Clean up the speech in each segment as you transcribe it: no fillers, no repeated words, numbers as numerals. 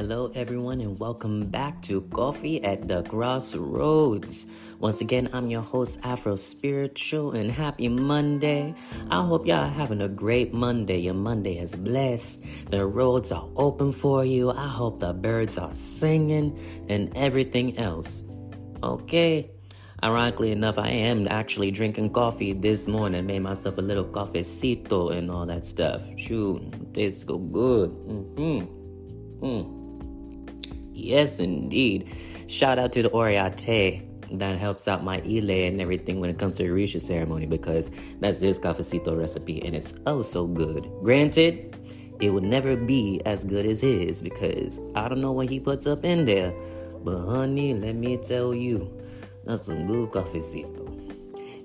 Hello everyone and welcome back to Coffee at the Crossroads. Once again, I'm your host Afro Spiritual and happy Monday. I hope y'all are having a great Monday. Your Monday is blessed. The roads are open for you. I hope the birds are singing and everything else. Okay. Ironically enough, I am actually drinking coffee this morning. Made myself a little cafecito and all that stuff. Shoot, tastes so good. Yes, indeed. Shout out to the Oriate that helps out my ile and everything when it comes to the Risha ceremony, because that's his cafecito recipe and it's oh so good. Granted, it will never be as good as his because I don't know what he puts up in there. But honey, let me tell you, that's some good cafecito.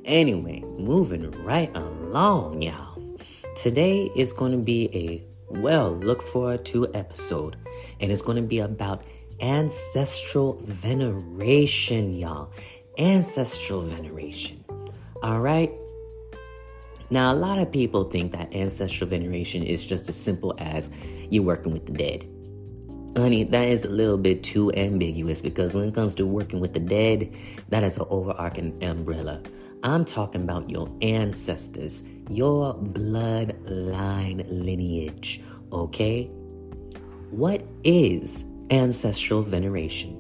Anyway, moving right along, y'all. Today is going to be a look forward to episode, and it's going to be about ancestral veneration, y'all. Ancestral veneration. All right. Now, a lot of people think that ancestral veneration is just as simple as you working with the dead. Honey, that is a little bit too ambiguous because when it comes to working with the dead, that is an overarching umbrella. I'm talking about your ancestors, your bloodline lineage, okay? What is ancestral veneration?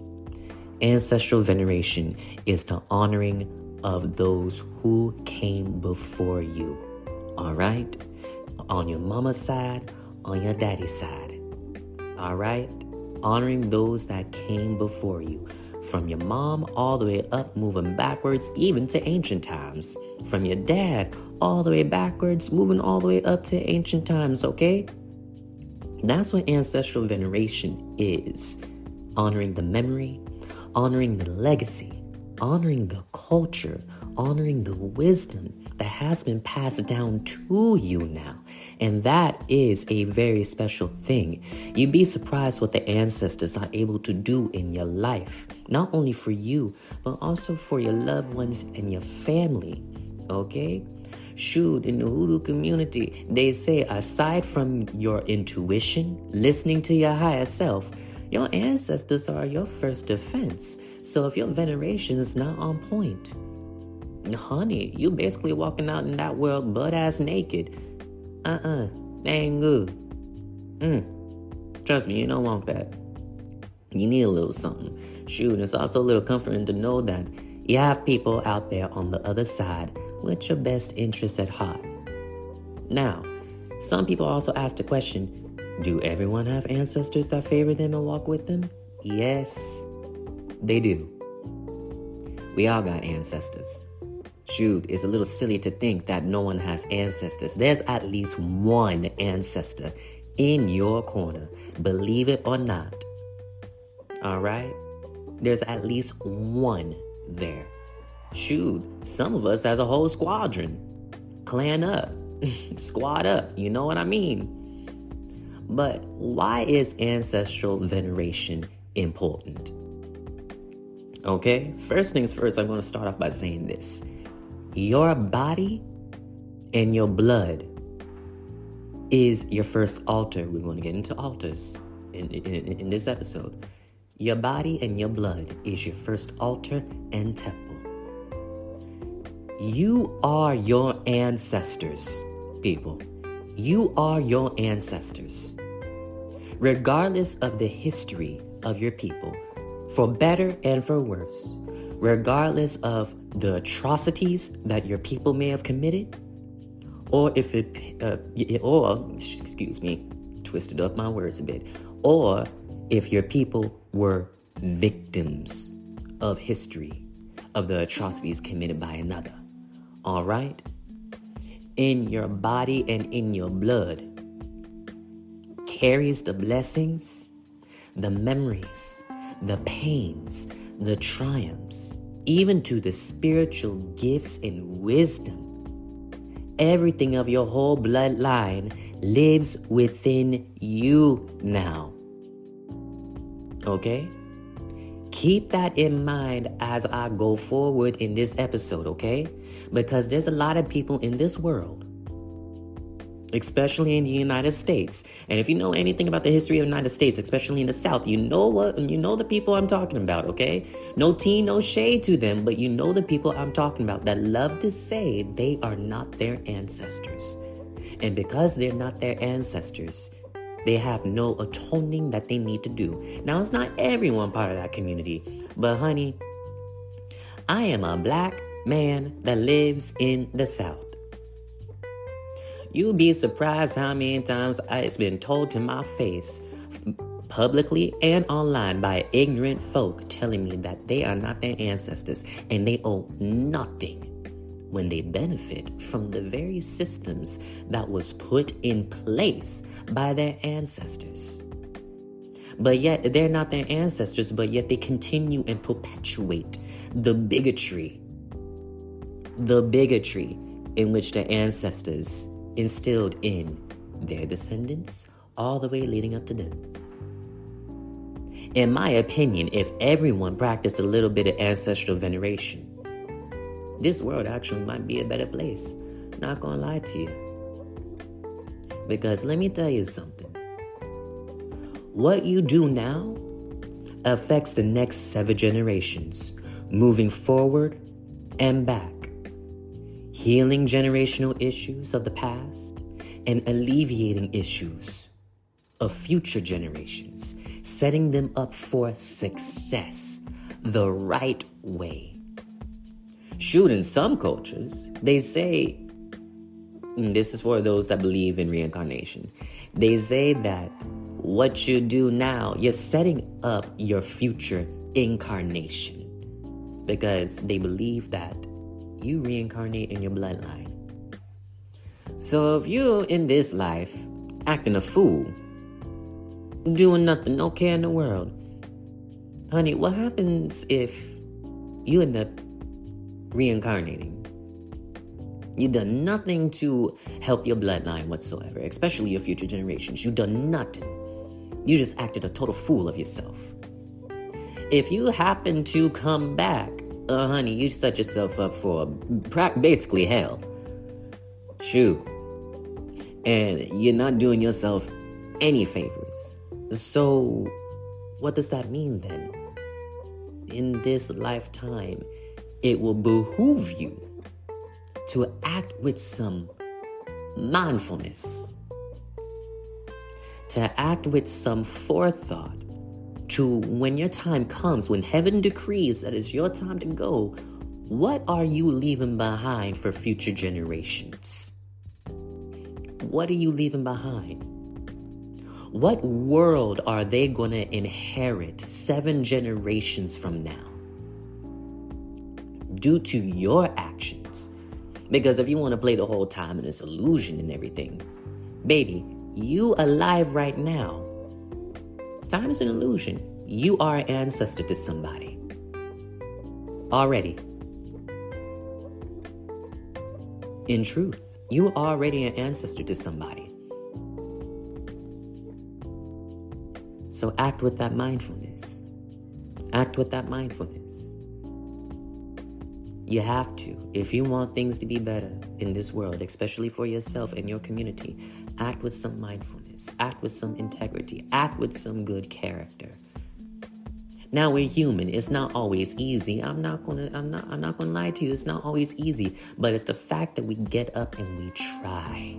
Ancestral veneration is the honoring of those who came before you, all right? On your mama's side, on your daddy's side, all right? Honoring those that came before you. From your mom all the way up, moving backwards, even to ancient times. From your dad all the way backwards, moving all the way up to ancient times, okay? That's what ancestral veneration is. Honoring the memory, honoring the legacy, honoring the culture, honoring the wisdom that has been passed down to you now. And that is a very special thing. You'd be surprised what the ancestors are able to do in your life. Not only for you, but also for your loved ones and your family. Okay? Shoot, in the Hoodoo community, they say aside from your intuition, listening to your higher self, your ancestors are your first defense. So if your veneration is not on point, honey, you basically walking out in that world butt-ass naked. That ain't good. Trust me, you don't want that. You need a little something. Shoot, it's also a little comforting to know that you have people out there on the other side with your best interests at heart. Now, some people also ask the question, do everyone have ancestors that favor them and walk with them? Yes, they do. We all got ancestors. Shoot, it's a little silly to think that no one has ancestors. There's at least one ancestor in your corner, believe it or not. All right? There's at least one there. Shoot, some of us as a whole squadron. Clan up. Squad up. You know what I mean? But why is ancestral veneration important? Okay, first things first, I'm going to start off by saying this. Your body and your blood is your first altar. We're going to get into altars in this episode. Your body and your blood is your first altar and temple. You are your ancestors, people. You are your ancestors. Regardless of the history of your people, for better and for worse, regardless of the atrocities that your people may have committed, or twisted up my words a bit, or if your people were victims of history, of the atrocities committed by another. All right? In your body and in your blood carries the blessings, the memories, the pains, the triumphs, even to the spiritual gifts and wisdom. Everything of your whole bloodline lives within you now. Okay? Keep that in mind as I go forward in this episode, okay? Because there's a lot of people in this world especially in the United States. And if you know anything about the history of the United States, especially in the South, you know the people I'm talking about, okay? No tea, no shade to them, but you know the people I'm talking about that love to say they are not their ancestors. And because they're not their ancestors, they have no atoning that they need to do. Now, it's not everyone part of that community, but honey, I am a black man that lives in the South. You'll be surprised how many times it's been told to my face, publicly and online, by ignorant folk telling me that they are not their ancestors and they owe nothing when they benefit from the very systems that was put in place by their ancestors. But yet they're not their ancestors, but yet they continue and perpetuate the bigotry in which their ancestors instilled in their descendants all the way leading up to them. In my opinion, if everyone practiced a little bit of ancestral veneration, this world actually might be a better place. Not gonna lie to you. Because let me tell you something. What you do now affects the next 7 generations, moving forward and back, healing generational issues of the past and alleviating issues of future generations, setting them up for success the right way. Shoot, in some cultures, they say, and this is for those that believe in reincarnation, they say that what you do now, you're setting up your future incarnation, because they believe that you reincarnate in your bloodline. So if you in this life acting a fool, doing nothing, no care in the world, honey, what happens if you end up reincarnating? You done nothing to help your bloodline whatsoever, especially your future generations. You done nothing. You just acted a total fool of yourself. If you happen to come back, honey, you set yourself up for basically hell. Shoot. And you're not doing yourself any favors. So, what does that mean then? In this lifetime, it will behoove you to act with some mindfulness, to act with some forethought, to when your time comes, when heaven decrees that it's your time to go, what are you leaving behind for future generations? What are you leaving behind? What world are they going to inherit 7 generations from now due to your actions? Because if you want to play the whole time in this illusion and everything, baby, you alive right now. Time is an illusion. You are an ancestor to somebody already. In truth, you are already an ancestor to somebody. So act with that mindfulness. Act with that mindfulness. You have to. If you want things to be better in this world, especially for yourself and your community, act with some mindfulness. Act with some integrity. Act with some good character. Now, we're human. It's not always easy. I'm not gonna lie to you. It's not always easy. But it's the fact that we get up and we try.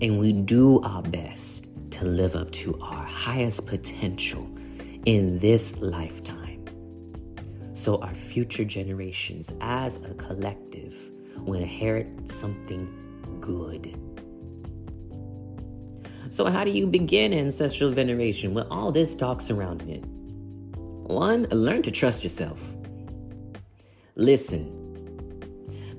And we do our best to live up to our highest potential in this lifetime. So our future generations as a collective will inherit something good. So how do you begin ancestral veneration with all this talk surrounding it? 1, learn to trust yourself. Listen,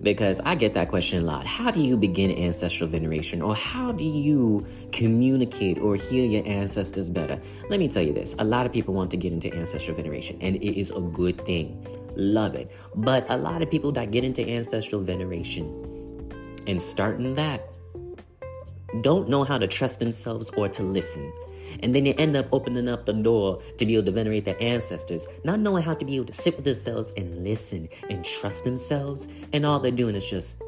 because I get that question a lot. How do you begin ancestral veneration? Or how do you communicate or heal your ancestors better? Let me tell you this. A lot of people want to get into ancestral veneration, and it is a good thing. Love it. But a lot of people that get into ancestral veneration and starting that don't know how to trust themselves or to listen. And then they end up opening up the door to be able to venerate their ancestors, not knowing how to be able to sit with themselves and listen and trust themselves. And all they're doing is just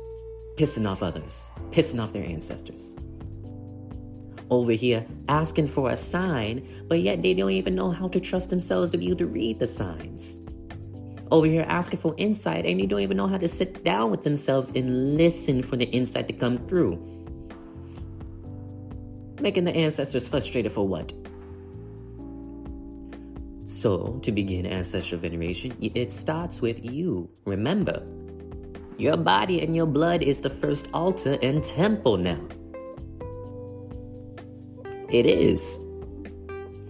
pissing off others, pissing off their ancestors. Over here, asking for a sign, but yet they don't even know how to trust themselves to be able to read the signs. Over here, asking for insight, and they don't even know how to sit down with themselves and listen for the insight to come through. Making the ancestors frustrated for what? So, to begin ancestral veneration, it starts with you. Remember, your body and your blood is the first altar and temple now. It is.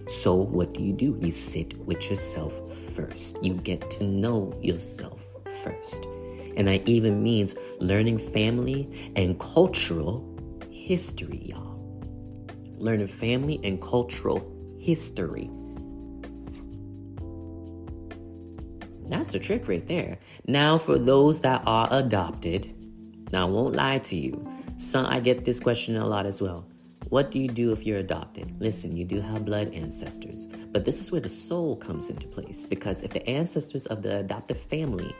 So what do? You sit with yourself first. You get to know yourself first. And that even means learning family and cultural history, y'all. Learning family and cultural history. That's the trick right there. Now, for those that are adopted, now I won't lie to you. I get this question a lot as well. What do you do if you're adopted? Listen, you do have blood ancestors, but this is where the soul comes into place. Because if the ancestors of the adoptive family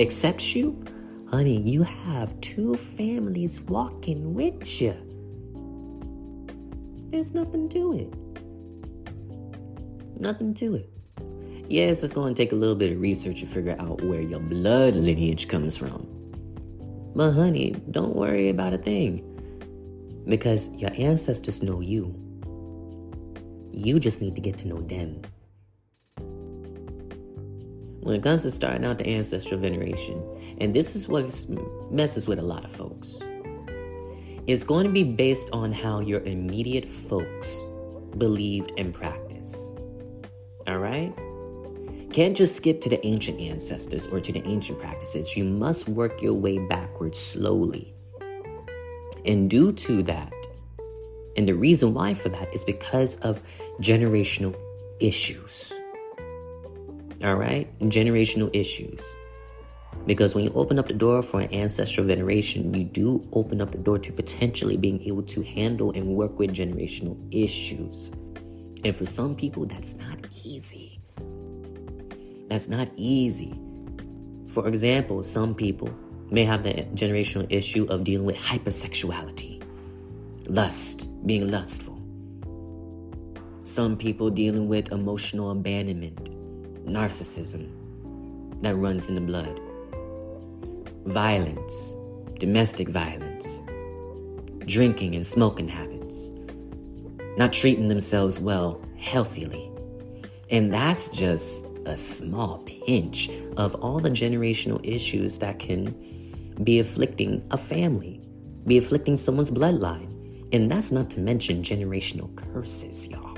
accepts you, honey, you have two families walking with you. There's nothing to it. Nothing to it. Yes, it's going to take a little bit of research to figure out where your blood lineage comes from. But honey, don't worry about a thing. Because your ancestors know you. You just need to get to know them. When it comes to starting out the ancestral veneration, and this is what messes with a lot of folks, it's going to be based on how your immediate folks believed and practiced. All right? Can't just skip to the ancient ancestors or to the ancient practices. You must work your way backwards slowly. And due to that, and the reason why for that is because of generational issues. All right? Generational issues. Because when you open up the door for an ancestral veneration, you do open up the door to potentially being able to handle and work with generational issues. And for some people, that's not easy. That's not easy. For example, some people may have the generational issue of dealing with hypersexuality, lust, being lustful. Some people dealing with emotional abandonment, narcissism that runs in the blood, violence, domestic violence, drinking and smoking habits, not treating themselves well, healthily. And that's just a small pinch of all the generational issues that can be afflicting a family, be afflicting someone's bloodline. And that's not to mention generational curses, y'all.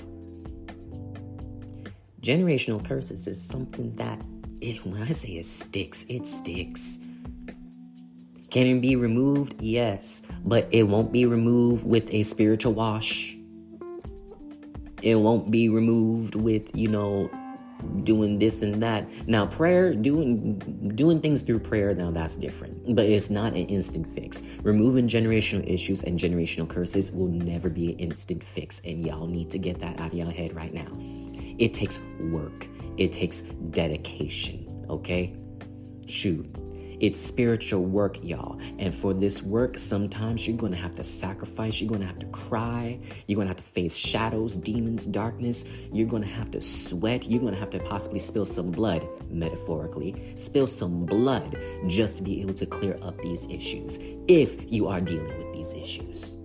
Generational curses is something that, when I say it sticks, it sticks. Can it be removed? Yes, but it won't be removed with a spiritual wash. It won't be removed with, doing this and that. Now, prayer, doing things through prayer, now that's different. But it's not an instant fix. Removing generational issues and generational curses will never be an instant fix. And y'all need to get that out of your head right now. It takes work. It takes dedication, okay? Shoot. It's spiritual work, y'all. And for this work, sometimes you're going to have to sacrifice. You're going to have to cry. You're going to have to face shadows, demons, darkness. You're going to have to sweat. You're going to have to possibly spill some blood, metaphorically. Spill some blood just to be able to clear up these issues, if you are dealing with these issues.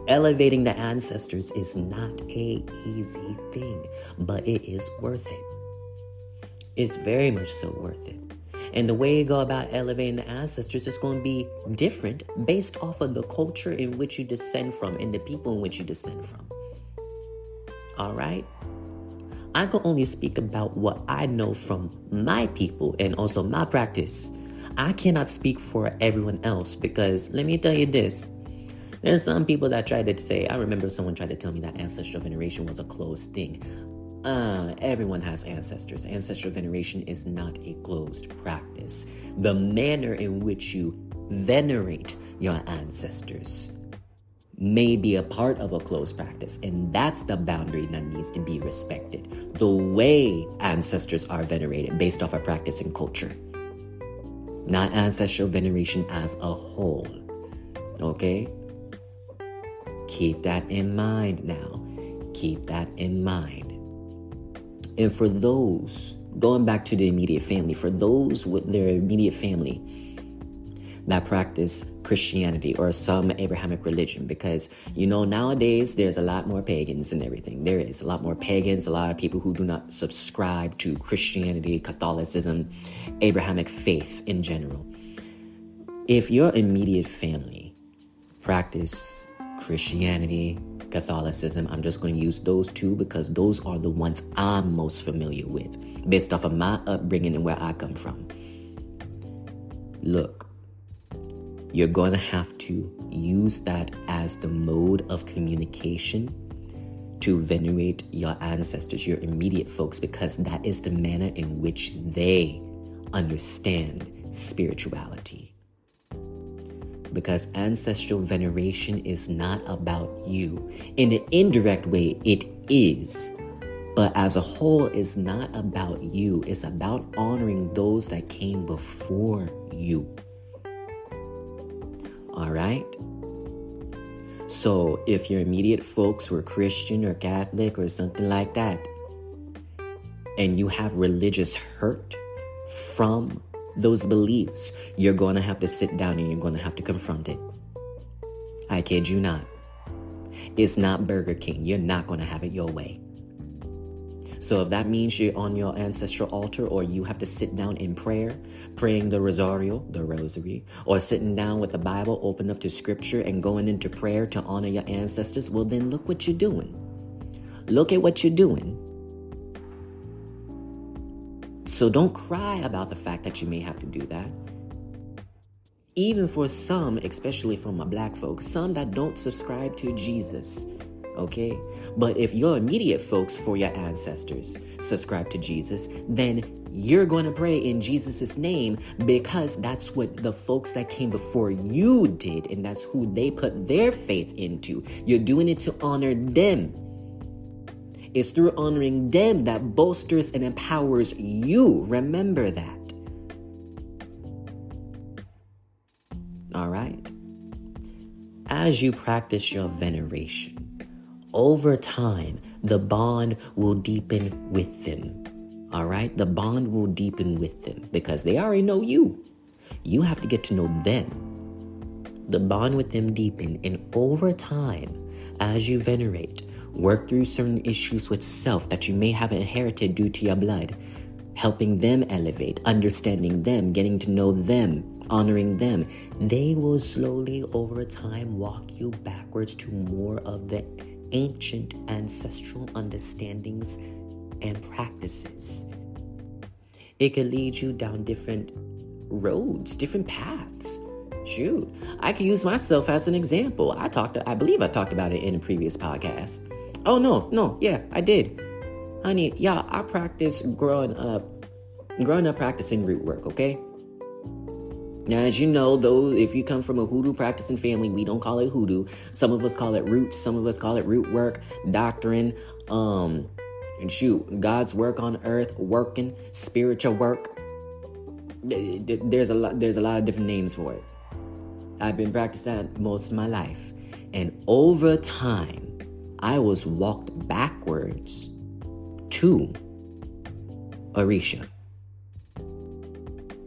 Elevating the ancestors is not an easy thing, but it is worth it. It's very much so worth it. And the way you go about elevating the ancestors is going to be different based off of the culture in which you descend from and the people in which you descend from. All right? I can only speak about what I know from my people and also my practice. I cannot speak for everyone else because let me tell you this. There's some people that try to say, I remember someone tried to tell me that ancestral veneration was a closed thing. Everyone has ancestors. Ancestral veneration is not a closed practice. The manner in which you venerate your ancestors may be a part of a closed practice, and that's the boundary that needs to be respected. The way ancestors are venerated based off of practice and culture. not ancestral veneration as a whole. Okay? Keep that in mind now. Keep that in mind. And for those, going back to the immediate family, for those with their immediate family that practice Christianity or some Abrahamic religion, because, nowadays there's a lot more pagans and everything. There is a lot more pagans, a lot of people who do not subscribe to Christianity, Catholicism, Abrahamic faith in general. If your immediate family practice Christianity, Catholicism, I'm just going to use those two because those are the ones I'm most familiar with based off of my upbringing and where I come from. Look, you're going to have to use that as the mode of communication to venerate your ancestors, your immediate folks, because that is the manner in which they understand spirituality. Because ancestral veneration is not about you. In an indirect way, it is. But as a whole, it's not about you. It's about honoring those that came before you. All right? So if your immediate folks were Christian or Catholic or something like that, and you have religious hurt from those beliefs, you're going to have to sit down and you're going to have to confront it. I kid you not. It's not Burger King. You're not going to have it your way. So if that means you're on your ancestral altar, or you have to sit down in prayer, praying the rosario, the rosary, or sitting down with the Bible, open up to scripture and going into prayer to honor your ancestors, well then look what you're doing. Look at what you're doing. So don't cry about the fact that you may have to do that. Even for some, especially for my black folks, some that don't subscribe to Jesus, okay? But if your immediate folks for your ancestors subscribe to Jesus, then you're going to pray in Jesus' name, because that's what the folks that came before you did, and that's who they put their faith into. You're doing it to honor them. It's through honoring them that bolsters and empowers you. Remember that. All right? As you practice your veneration, over time, the bond will deepen with them. All right? The bond will deepen with them because they already know you. You have to get to know them. The bond with them deepen, and over time, as you venerate, work through certain issues with self that you may have inherited due to your blood, helping them elevate, understanding them, getting to know them, honoring them. They will slowly over time walk you backwards to more of the ancient ancestral understandings and practices. It could lead you down different roads, different paths. Shoot, I could use myself as an example. I believe I talked about it in a previous podcast. Oh, no, yeah, I did. Honey, yeah, I practiced growing up practicing root work, okay? Now, as you know, though, if you come from a Hoodoo practicing family, we don't call it Hoodoo. Some of us call it roots. Some of us call it root work, doctrine, and shoot, God's work on earth, working, spiritual work. There's a lot of different names for it. I've been practicing that most of my life. And over time, I was walked backwards to Orisha.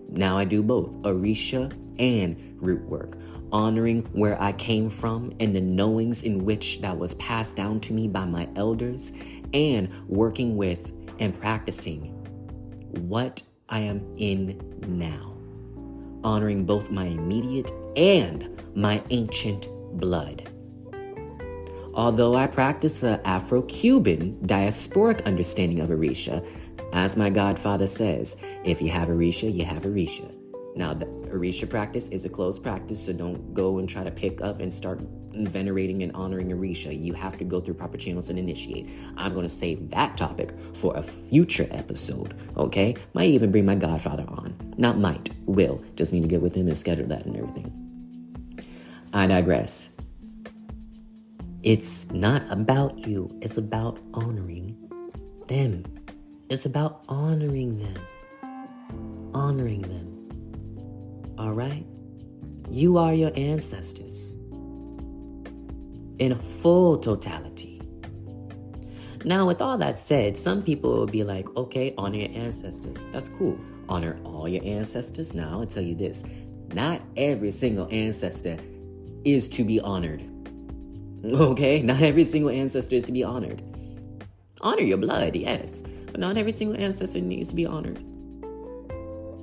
Now I do both, Orisha and root work, honoring where I came from and the knowings in which that was passed down to me by my elders, and working with and practicing what I am in now, honoring both my immediate and my ancient blood. Although I practice an Afro-Cuban diasporic understanding of Orisha, as my godfather says, if you have Orisha, you have Orisha. Now, the Orisha practice is a closed practice, so don't go and try to pick up and start venerating and honoring Orisha. You have to go through proper channels and initiate. I'm going to save that topic for a future episode, okay? Might even bring my godfather on. Not might, will. Just need to get with him and schedule that and everything. I digress. It's not about you. It's about honoring them. It's about honoring them. Honoring them. All right? You are your ancestors in a full totality. Now, with all that said, some people will be like, okay, honor your ancestors. That's cool. Honor all your ancestors. Now, I'll tell you this. Not every single ancestor is to be honored. Okay? Not every single ancestor is to be honored. Honor your blood, yes. But not every single ancestor needs to be honored.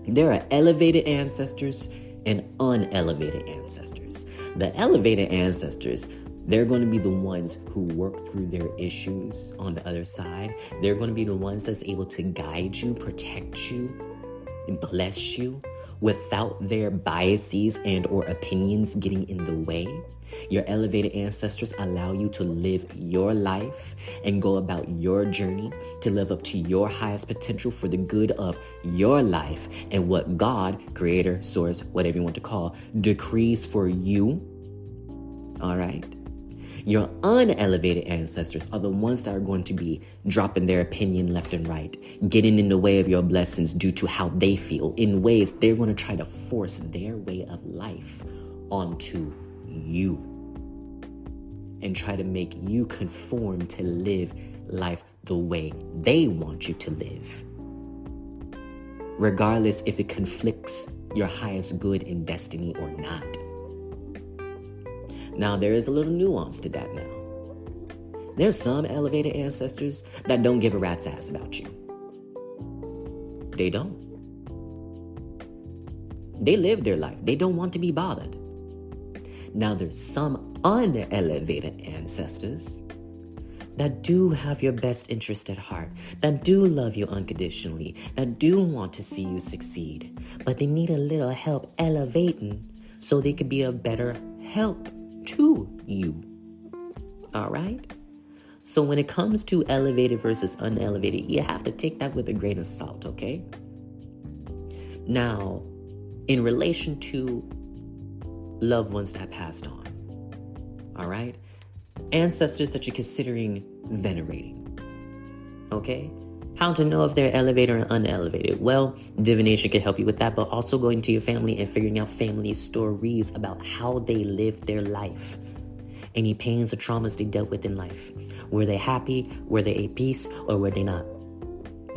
There are elevated ancestors and unelevated ancestors. The elevated ancestors, they're going to be the ones who work through their issues on the other side. They're going to be the ones that's able to guide you, protect you, and bless you without their biases and or opinions getting in the way. Your elevated ancestors allow you to live your life and go about your journey to live up to your highest potential for the good of your life and what God, creator, source, whatever you want to call, decrees for you. All right? Your unelevated ancestors are the ones that are going to be dropping their opinion left and right, getting in the way of your blessings due to how they feel. In ways, they're going to try to force their way of life onto you and try to make you conform to live life the way they want you to live, regardless if it conflicts your highest good and destiny or not. Now, there is a little nuance to that now. There's some elevated ancestors that don't give a rat's ass about you. They don't. They live their life. They don't want to be bothered. Now, there's some unelevated ancestors that do have your best interest at heart, that do love you unconditionally, that do want to see you succeed, but they need a little help elevating so they could be a better help to you. All right? So when it comes to elevated versus unelevated, you have to take that with a grain of salt, okay? Now, in relation to loved ones that passed on, all right? Ancestors that you're considering venerating, okay? How to know if they're elevated or unelevated? Well, divination can help you with that, but also going to your family and figuring out family stories about how they lived their life. Any pains or traumas they dealt with in life. Were they happy? Were they at peace? Or were they not?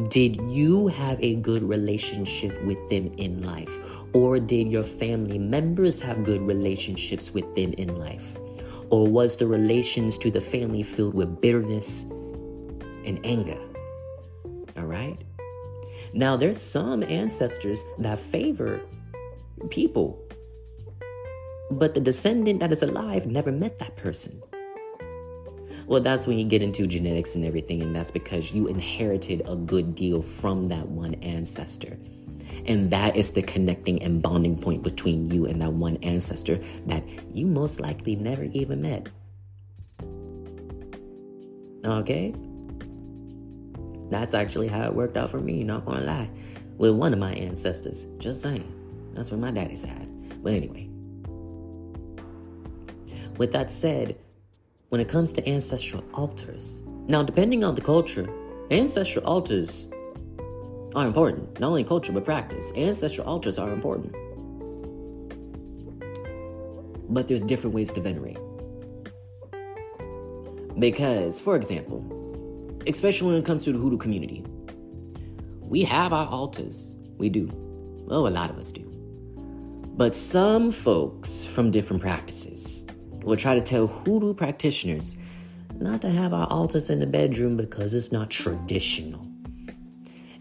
Did you have a good relationship with them in life? Or did your family members have good relationships with them in life? Or was the relations to the family filled with bitterness and anger? All right? Now, there's some ancestors that favor people, but the descendant that is alive never met that person. Well, that's when you get into genetics and everything, and that's because you inherited a good deal from that one ancestor. And that is the connecting and bonding point between you and that one ancestor that you most likely never even met. Okay? That's actually how it worked out for me, not gonna lie, with one of my ancestors. Just saying. That's what my daddy said. But anyway. With that said, when it comes to ancestral altars, now depending on the culture, ancestral altars are important. Not only culture, but practice. Ancestral altars are important. But there's different ways to venerate. Because, for example, especially when it comes to the Hoodoo community, we have our altars. We do. Well, a lot of us do. But some folks from different practices will try to tell Hoodoo practitioners not to have our altars in the bedroom because it's not traditional.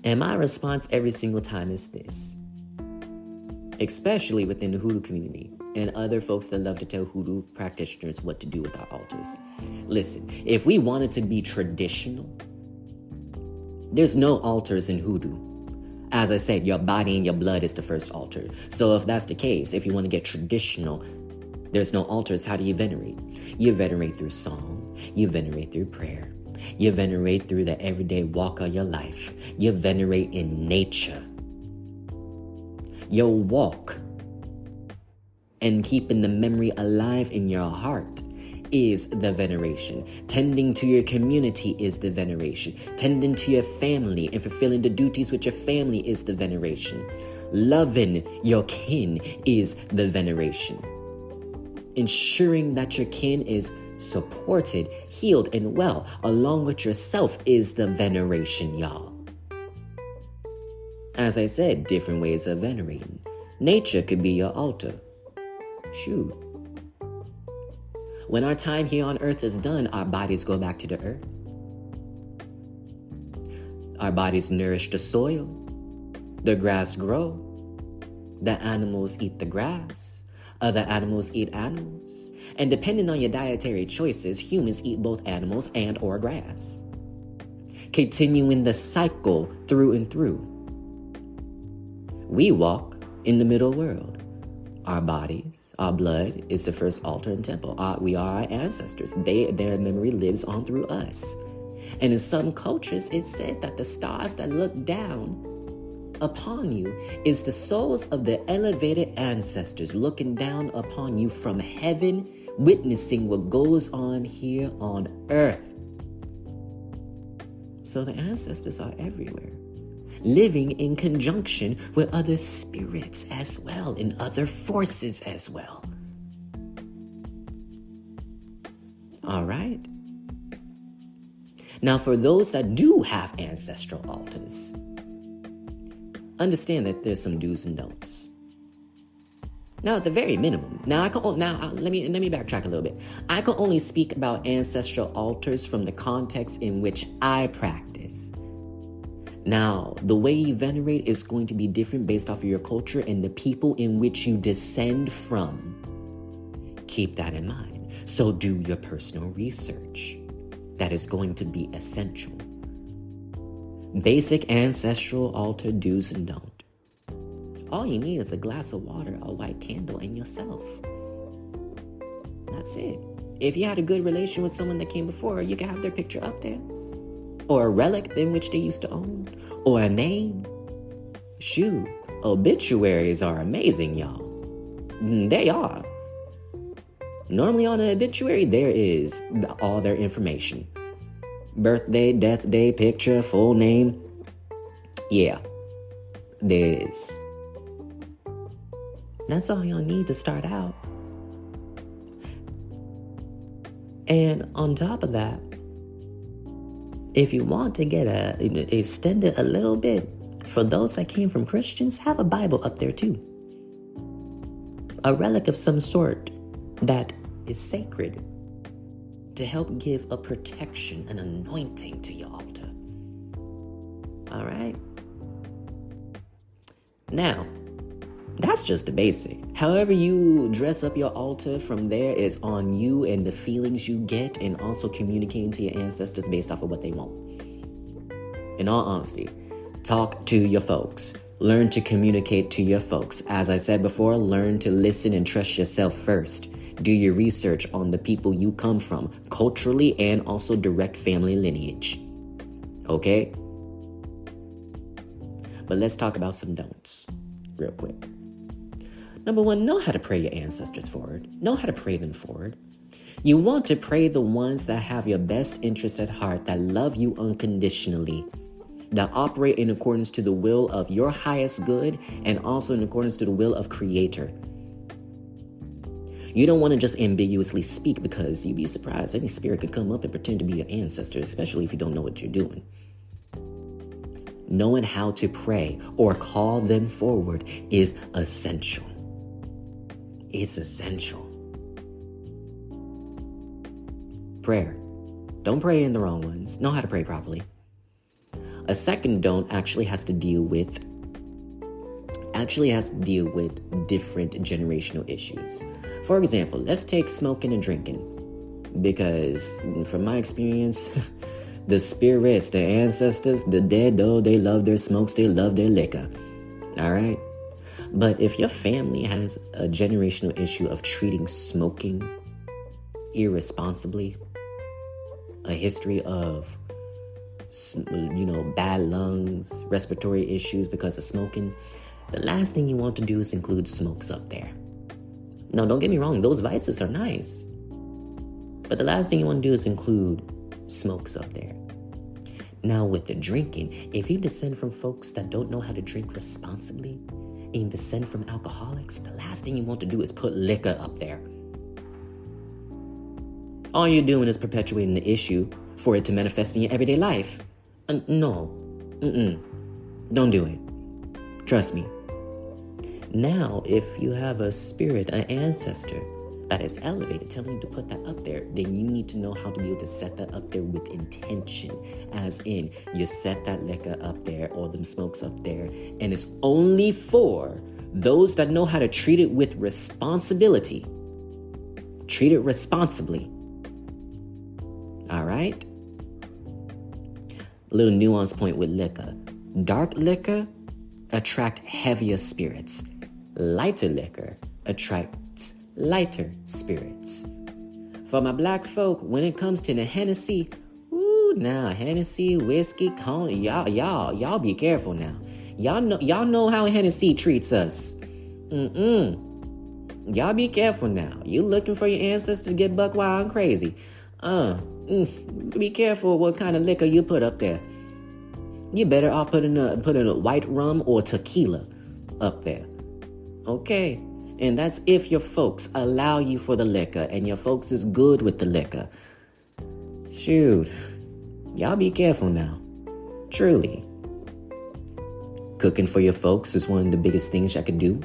And my response every single time is this, especially within the Hoodoo community and other folks that love to tell Hoodoo practitioners what to do with our altars. Listen, if we wanted to be traditional, there's no altars in Hoodoo. As I said, your body and your blood is the first altar. So if that's the case, if you want to get traditional, there's no altars. How do you venerate? You venerate through song. You venerate through prayer. You venerate through the everyday walk of your life. You venerate in nature. Your walk and keeping the memory alive in your heart is the veneration. Tending to your community is the veneration. Tending to your family and fulfilling the duties with your family is the veneration. Loving your kin is the veneration. Ensuring that your kin is supported, healed, and well along with yourself is the veneration, y'all. As I said, different ways of venerating. Nature could be your altar. Shoot. When our time here on earth is done, our bodies go back to the earth. Our bodies nourish the soil. The grass grow. The animals eat the grass. Other animals eat animals. And depending on your dietary choices, humans eat both animals and or grass. Continuing the cycle through and through. We walk in the middle world. Our bodies, our blood is the first altar and temple. We are our ancestors. Their memory lives on through us. And in some cultures, it's said that the stars that look down upon you is the souls of the elevated ancestors looking down upon you from heaven, witnessing what goes on here on earth. So the ancestors are everywhere, living in conjunction with other spirits as well and other forces as well. All right. Now, for those that do have ancestral altars, understand that there's some do's and don'ts. Now, at the very minimum, let me backtrack a little bit. I can only speak about ancestral altars from the context in which I practice. Now, the way you venerate is going to be different based off of your culture and the people in which you descend from. Keep that in mind. So do your personal research. That is going to be essential. Basic ancestral altar do's and don't. All you need is a glass of water, a white candle, and yourself. That's it. If you had a good relation with someone that came before, you can have their picture up there. Or a relic in which they used to own. Or a name. Shoot, obituaries are amazing, y'all. They are. Normally on an obituary, there is all their information. Birthday, death day, picture, full name. Yeah, there is. That's all y'all need to start out. And on top of that, if you want to get extend it a little bit, for those that came from Christians, have a Bible up there too. A relic of some sort that is sacred to help give a protection, an anointing to your altar. All right? Now, that's just the basic. However you dress up your altar from there is on you and the feelings you get, and also communicating to your ancestors based off of what they want. In all honesty, talk to your folks. Learn to communicate to your folks. As I said before, learn to listen and trust yourself first. Do your research on the people you come from, culturally and also direct family lineage. Okay? But let's talk about some don'ts real quick. Number one, know how to pray your ancestors forward. Know how to pray them forward. You want to pray the ones that have your best interest at heart, that love you unconditionally, that operate in accordance to the will of your highest good and also in accordance to the will of Creator. You don't want to just ambiguously speak, because you'd be surprised. Any spirit could come up and pretend to be your ancestor, especially if you don't know what you're doing. Knowing how to pray or call them forward is essential. It's essential. Prayer. Don't pray in the wrong ones. Know how to pray properly. A second don't actually has to deal with different generational issues. For example, let's take smoking and drinking, because from my experience, the spirits, the ancestors, the dead, though, they love their smokes, they love their liquor. All right? But if your family has a generational issue of treating smoking irresponsibly, a history of, bad lungs, respiratory issues because of smoking, the last thing you want to do is include smokes up there. Now, don't get me wrong, those vices are nice. But the last thing you want to do is include smokes up there. Now, with the drinking, if you descend from folks that don't know how to drink responsibly, and descend from alcoholics, the last thing you want to do is put liquor up there. All you're doing is perpetuating the issue for it to manifest in your everyday life. No. Don't do it. Trust me. Now, if you have a spirit, an ancestor that is elevated, telling you to put that up there, then you need to know how to be able to set that up there with intention. As in, you set that liquor up there or them smokes up there, and it's only for those that know how to treat it with responsibility. Treat it responsibly. All right? A little nuance point with liquor. Dark liquor attract heavier spirits. Lighter liquor attracts lighter spirits. For my black folk, when it comes to the Hennessy, Hennessy, whiskey, cone, y'all be careful now. Y'all know how Hennessy treats us. Y'all be careful now. You looking for your ancestors to get buck wild and crazy. Be careful what kind of liquor you put up there. You better off putting a white rum or tequila up there. Okay? And that's if your folks allow you for the liquor and your folks is good with the liquor. Shoot. Y'all be careful now. Truly. Cooking for your folks is one of the biggest things y'all can do.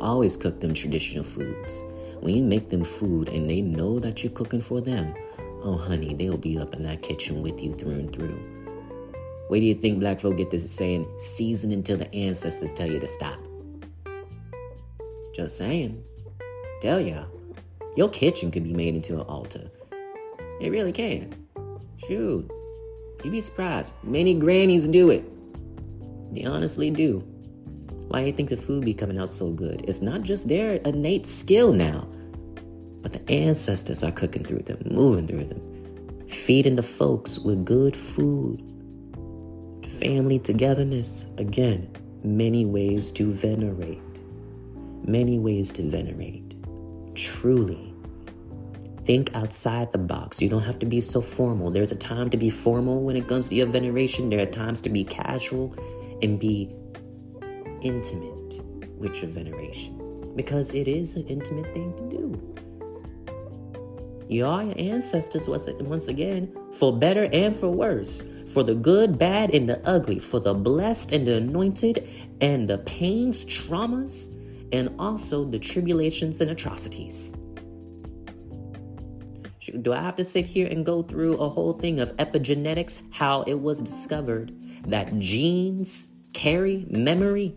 Always cook them traditional foods. When you make them food and they know that you're cooking for them, oh honey, they'll be up in that kitchen with you through and through. Where do you think black folk get this saying, season until the ancestors tell you to stop? Just saying. Tell y'all. Your kitchen could be made into an altar. It really can. Shoot. You'd be surprised. Many grannies do it. They honestly do. Why do you think the food be coming out so good? It's not just their innate skill now, but the ancestors are cooking through them, moving through them, feeding the folks with good food. Family togetherness. Again, many ways to venerate. Many ways to venerate. Truly. Think outside the box. You don't have to be so formal. There's a time to be formal when it comes to your veneration. There are times to be casual and be intimate with your veneration. Because it is an intimate thing to do. You are your ancestors, once again, for better and for worse. For the good, bad, and the ugly. For the blessed and the anointed. And the pains, traumas, and also the tribulations and atrocities. Do I have to sit here and go through a whole thing of epigenetics, how it was discovered that genes carry memory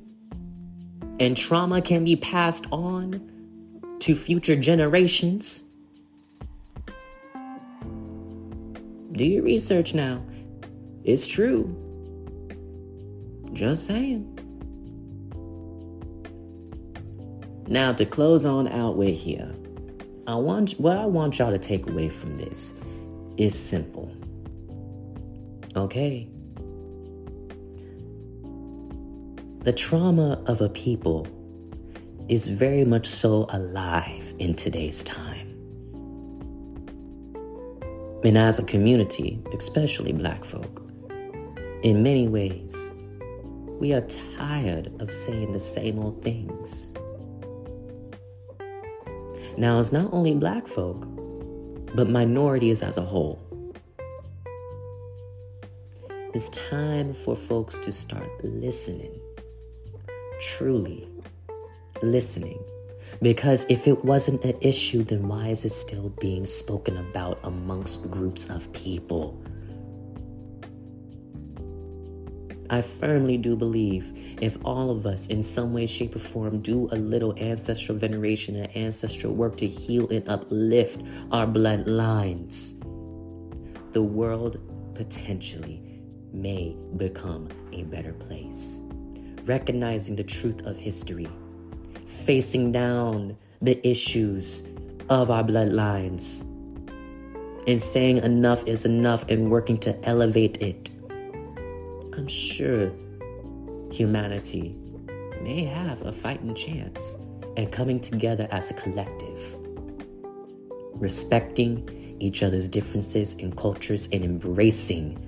and trauma can be passed on to future generations? Do your research now. It's true. Just saying. Now, to close on out with here, what I want y'all to take away from this is simple. Okay? The trauma of a people is very much so alive in today's time. And as a community, especially black folk, in many ways, we are tired of saying the same old things. Now, it's not only black folk, but minorities as a whole. It's time for folks to start listening. Truly listening. Because if it wasn't an issue, then why is it still being spoken about amongst groups of people? I firmly do believe if all of us in some way, shape, or form do a little ancestral veneration and ancestral work to heal and uplift our bloodlines, the world potentially may become a better place. Recognizing the truth of history, facing down the issues of our bloodlines, and saying enough is enough and working to elevate it. I'm sure humanity may have a fighting chance at coming together as a collective, respecting each other's differences and cultures and embracing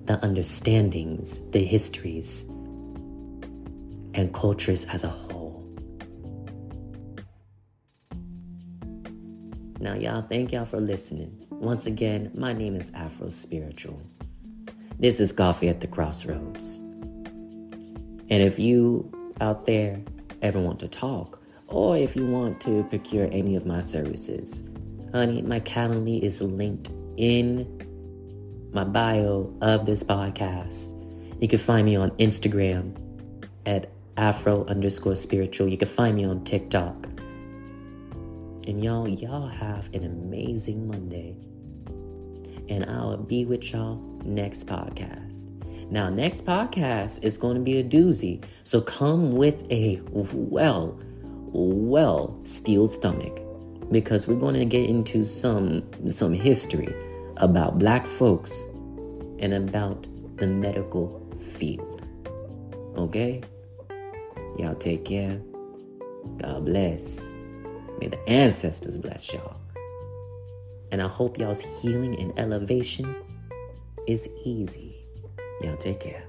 the understandings, the histories, and cultures as a whole. Now, y'all, thank y'all for listening. Once again, my name is Afro Spiritual. This is Coffee at the Crossroads. And if you out there ever want to talk, or if you want to procure any of my services, honey, my Calendly is linked in my bio of this podcast. You can find me on Instagram at Afro_spiritual. You can find me on TikTok. And y'all have an amazing Monday. And I'll be with y'all next podcast. Now, next podcast is going to be a doozy. So come with a steeled stomach. Because we're going to get into some history about Black folks and about the medical field. Okay? Y'all take care. God bless. May the ancestors bless y'all. And I hope y'all's healing and elevation is easy. Y'all take care.